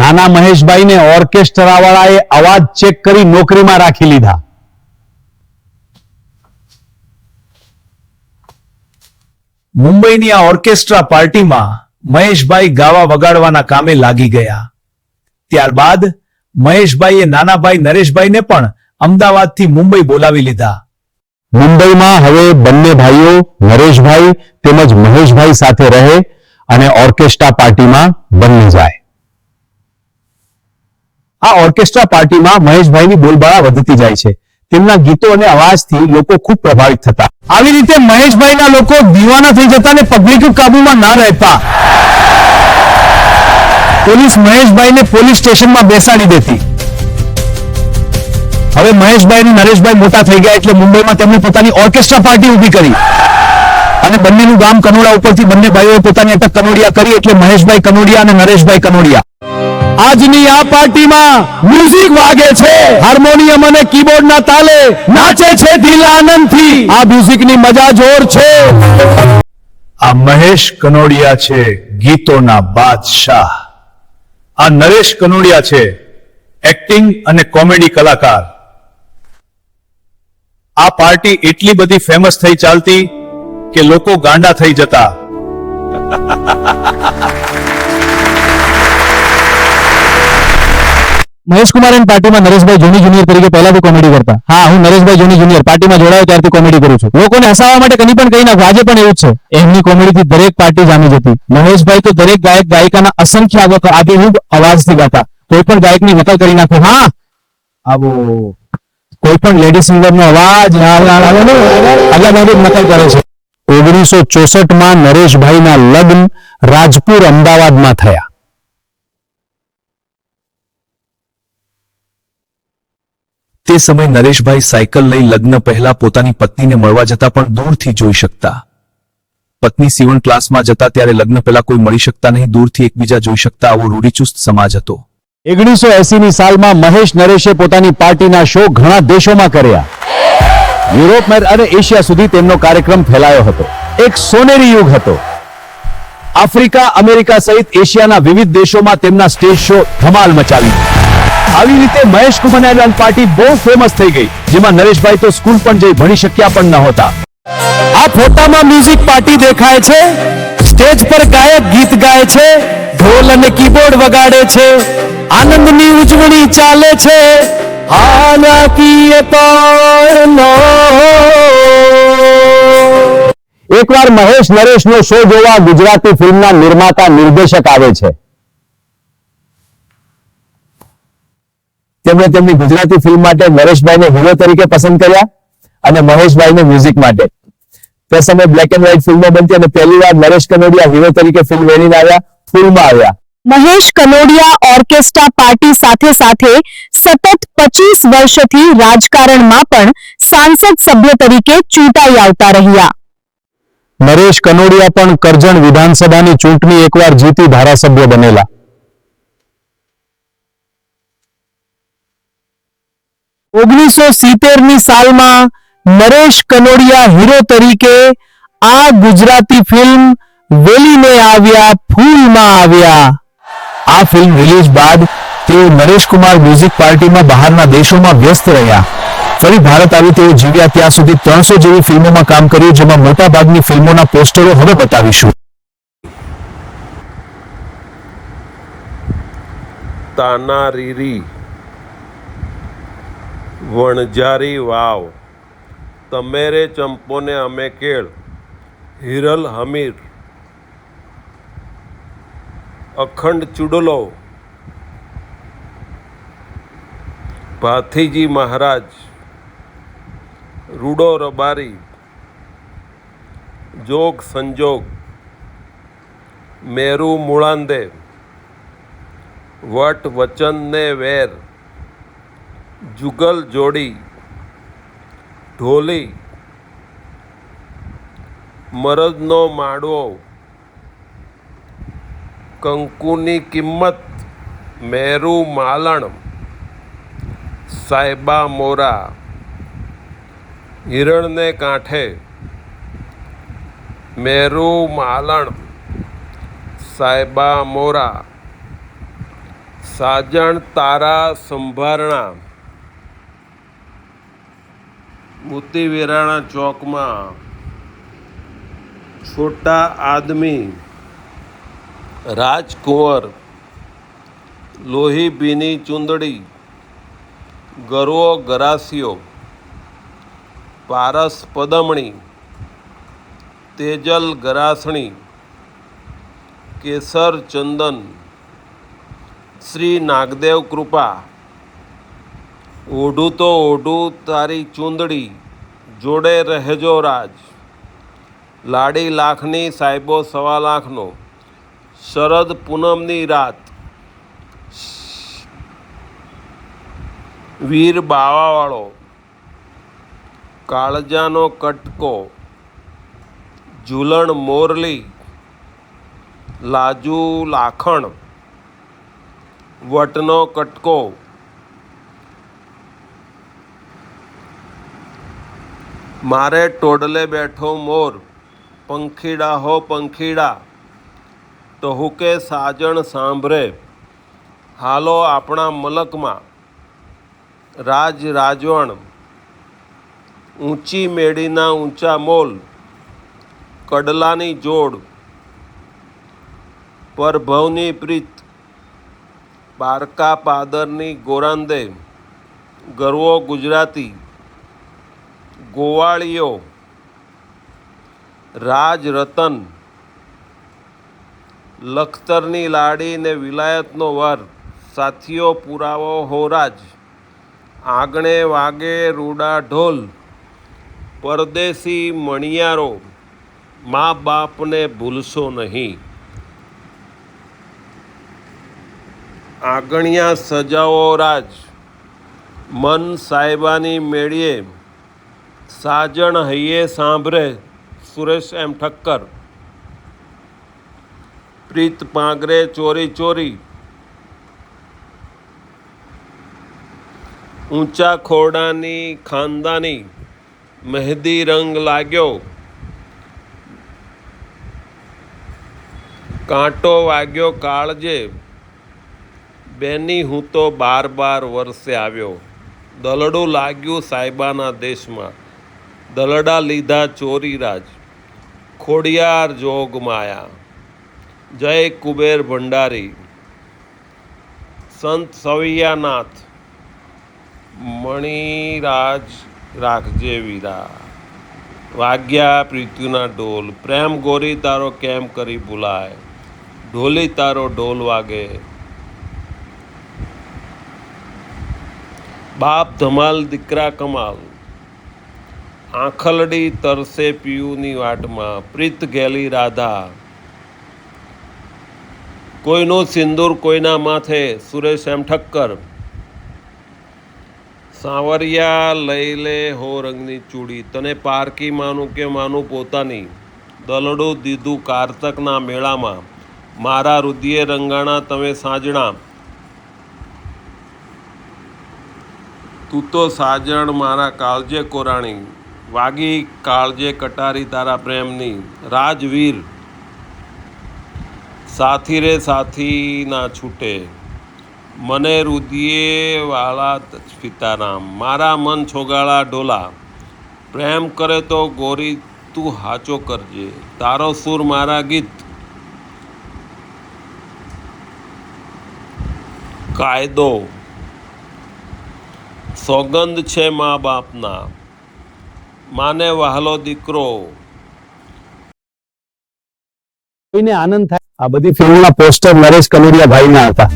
નાના મહેશભાઈને ઓર્કેસ્ટ્રા વાળાએ અવાજ ચેક કરી નોકરીમાં રાખી લીધા. મુંબઈની આ ઓર્કેસ્ટ્રા પાર્ટીમાં મહેશભાઈ ગાવા વગાડવાના કામે લાગી ગયા. ત્યારબાદ મહેશભાઈએ નાના ભાઈ નરેશભાઈને પણ અમદાવાદથી મુંબઈ બોલાવી લીધા. મુંબઈમાં હવે બંને ભાઈઓ નરેશભાઈ તેમજ મહેશભાઈ સાથે રહે અને ઓર્કેસ્ટ્રા પાર્ટીમાં બની જાય. આ ઓર્કેસ્ટ્રા પાર્ટીમાં મહેશભાઈની બોલબાલા વધતી જાય છે. તેમના ગીતો અને અવાજથી લોકો ખૂબ પ્રભાવિત થતા. આવી રીતે મહેશભાઈના લોકો દીવાના થઈ જતા અને પબ્લિક કાબુમાં ના રહેતા. પોલીસ મહેશભાઈને પોલીસ સ્ટેશનમાં બેસાડી દેતી. હવે મહેશભાઈ અને નરેશભાઈ મોટા થઈ ગયા એટલે મુંબઈમાં તેમણે પોતાની ઓર્કેસ્ટ્રા પાર્ટી ઊભી કરી અને બંનેનું ગામ કનોડા ઉપરથી બંને ભાઈઓએ પોતાની અટક કનોડિયા કરી એટલે મહેશભાઈ કનોડિયા અને નરેશભાઈ કનોડિયા. આજની આ પાર્ટીમાં મ્યુઝિક વાગે છે, હાર્મોનિયમ અને કીબોર્ડના તાલે નાચે છે દિલ આનંદથી. આ મ્યુઝિકની મજા જોર છે. આ મહેશ કનોડિયા છે ગીતોના બાદશાહ. આ નરેશ કનોડિયા છે એક્ટિંગ અને કોમેડી કલાકાર. આ પાર્ટી એટલી બધી ફેમસ થઈ ચાલતી કે લોકો ગાંડા થઈ જતા. મહેશ કુમાર એન્ડ પાર્ટીમાં નરેશભાઈ જોની જુનિયર તરીકે પહેલાથી કોમેડી કરતા. હા, હું નરેશભાઈ જોની જુનિયર પાર્ટીમાં જોડાયો ત્યારથી કોમેડી કરું છું. લોકોને હસાવવા માટે કંઈ પણ કહી નાખો. આજે પણ એવું જ છે. એમની કોમેડીથી દરેક પાર્ટી જામી જતી. મહેશભાઈ તો દરેક ગાયક ગાયિકાના અસંખ્ય આબેહૂબ અવાજથી ગાતા. કોઈ પણ ગાયકની નકલ કરી નાખો. હા, આવો કોઈ પણ લેડી સિંગરનો અવાજ અલગ નકલ કરે છે. 1964માં નરેશભાઈના લગ્ન રાજપુર અમદાવાદમાં થયા. તે સમયે નરેશભાઈ સાયકલ લઈ લગ્ન પહેલા પોતાની પત્નીને મળવા જતા પણ દૂરથી જોઈ શકતા. પત્ની સીવણ ક્લાસમાં જતા ત્યારે લગ્ન પહેલા કોઈ મળી શકતા નહીં, દૂરથી એકબીજા જોઈ શકતા. આવો રૂઢિચુસ્ત સમાજ હતો. 1980ની સાલમાં મહેશ નરેશે પોતાની પાર્ટીના શો ઘણા દેશોમાં કર્યા. યુરોપ અને એશિયા સુધી તેમનો કાર્યક્રમ ફેલાયો હતો. એક સોનેરી યુગ હતો. આફ્રિકા, અમેરિકા સહિત એશિયાના વિવિધ દેશોમાં તેમના સ્ટેજ શો ધમાલ મચાવી. આવી રીતે મહેશ કુમાર એન્ડ પાર્ટી બહુ ફેમસ થઈ ગઈ, જેમાં નરેશભાઈ તો સ્કૂલ પણ જઈ ભણી શક્યા પણ નહોતા. આ ફોટામાં મ્યુઝિક પાર્ટી દેખાય છે. સ્ટેજ પર ગાયક ગીત ગાય છે, ઢોલ અને કીબોર્ડ વગાડે છે, આનંદની ઉજવણી ચાલે છે. એકવાર મહેશ નરેશનો શો જોવા ગુજરાતી ફિલ્મના નિર્માતા નિર્દેશક આવે છે. તેમણે તેમની ગુજરાતી ફિલ્મ માટે નરેશભાઈને હીરો તરીકે પસંદ કર્યા અને મહેશભાઈને મ્યુઝિક માટે. તે સમયે બ્લેક એન્ડ વ્હાઇટ ફિલ્મો બનતી અને પહેલીવાર નરેશ કનોડિયા હીરો તરીકે ફિલ્મ વેણીને આવ્યા, ફિલ્મમાં આવ્યા. મહેશ કનોડિયા ઓર્કેસ્ટ્રા પાર્ટી સાથે સાથે સતત 25 વર્ષથી રાજકારણમાં પણ સાંસદ સભ્ય તરીકે ચૂંટાઈ આવતા રહ્યા. નરેશ કનોડિયા પણ કરજણ વિધાનસભાની ચૂંટણી એકવાર જીતી ધારાસભ્ય બનેલા. 1970ની સાલમાં નરેશ કનોડિયા હીરો તરીકે આ ગુજરાતી ફિલ્મ વેલીને આવ્યા ફૂલમાં આવ્યા. આ ફિલ્મ રિલીઝ બાદ તેઓ નરેશ કુમાર મ્યુઝિક પાર્ટીમાં બહારના દેશોમાં વ્યસ્ત રહ્યા. ફરી ભારત આવી તેઓ જીવ્યા ત્યાં સુધી 300 જેવી ફિલ્મોમાં કામ કર્યું, જેમાં મોટા ભાગની ફિલ્મોના પોસ્ટરો હવે બતાવીશું. તાનારીરી, વણઝારી વાવ, તમેરે ચંપોને અમે કેળ, હિરલ હમીર, અખંડ ચુડલો, ભાથીજી મહારાજ, રૂડો રબારી, જોગ સંજોગ, મેરુ મૂળાંદે, વટ વચન ને વેર, જુગલ જોડી, ઢોલી, મરદનો માડવો, કંકુની કિંમત, મેરુ માલણ, સાહેબા મોરા, હિરણને કાંઠે, મેરુ માલણ, સાહેબા મોરા, સાજણ તારા સંભારણા મોતી વેરાણા ચોકમાં છોટા આદમી રાજકુંવર લોહી ભીની ચૂંદડી ગરવો ગરાસિયો પારસ પદમણી તેજલ ગરાસણી કેસર ચંદન શ્રી નાગદેવ કૃપા ઓઢું તો ઓઢું તારી ચૂંદડી જોડે રહેજો રાજ લાડી લાખની સાહેબો સવા લાખનો શરદ પૂનમની રાત વીર બાવાવાળો કાળજાનો કટકો ઝૂલણ મોરલી લાજુ લાખણ વટનો કટકો મારે ટોડલે બેઠો મોર પંખીડા હો પંખીડા ટહુકે સાજણ સાંભળે હાલો આપણા મલકમાં રાજ રાજવણ ઊંચી મેડીના ઊંચા મોલ કડલાની જોડ પરભવની પ્રીત પારકા પાદરની ગોરાંદે ગરવો ગુજરાતી ગોવાળીઓ રાજ રતન લખતરની લાડી ને વિલાયતનો વર સાથીઓ પુરાવો હોરાજ આંગણે વાગે રૂડા ઢોલ પરદેશી મણિયારો મા બાપને ભૂલશો નહીં આંગણિયા સજાવો રાજ મન સાહેબાની મેળીએ સાજણ હૈયે સાંભળે સુરેશ એમ ઠક્કર પ્રીત પાંગરે ચોરી ચોરી ઊંચા ખોરડાની ખાનદાની મહેંદી રંગ લાગ્યો કાંટો વાગ્યો કાળજે બેની હું તો 12 વર્ષે આવ્યો દલડું લાગ્યું સાહેબાના દેશમાં દલડા લીધા ચોરી રાજ ખોડિયાર જોગ માયા જય કુબેર ભંડારી સંત સવૈયાનાથ મણિરાજ રાખજે વીરા વાગ્યા પ્રીત્યુના ઢોલ પ્રેમ ગોરી તારો કેમ કરી ભૂલાય ઢોલી તારો ઢોલ વાગે બાપ ધમાલ દીકરા કમાલ આંખલડી તરસે પિયુની વાટમાં પ્રીત ગેલી રાધા કોઈનું સિંદૂર કોઈના માથે સુરેશ એમ ઠક્કર સાવરિયા લઈ લે હો રંગની ચૂડી તને પારકી માનું કે માનું પોતાની દલડું દીધું કારતકના મેળામાં મારા રુદિયે રંગાણા તમે સાજણા તું તો સાજણ મારા કાળજે કોરાણી વાગી કાળજે કટારી તારા પ્રેમની રાજવીર સાથી રે સાથી ના છૂટે મને રુદિયે વાળા સીતારામ મારા મન છોગાળા ઢોલા પ્રેમ કરે તો ગોરી તું હાચો કરજે તારો સુર મારા ગીત કાયદો સોગંદ છે મા બાપના માને વહાલો દીકરો કોઈને આનંદ થાય આ બધી ફિલ્મોના પોસ્ટર નરેશ કનોડિયા ભાઈના હતા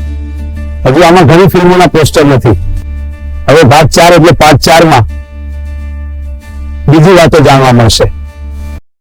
હજુ આમાં ઘણી ફિલ્મોના પોસ્ટર નથી હવે ભાગ 4 એટલે પાર્ટ 4 માં બીજી વાતો જાણવા મળશે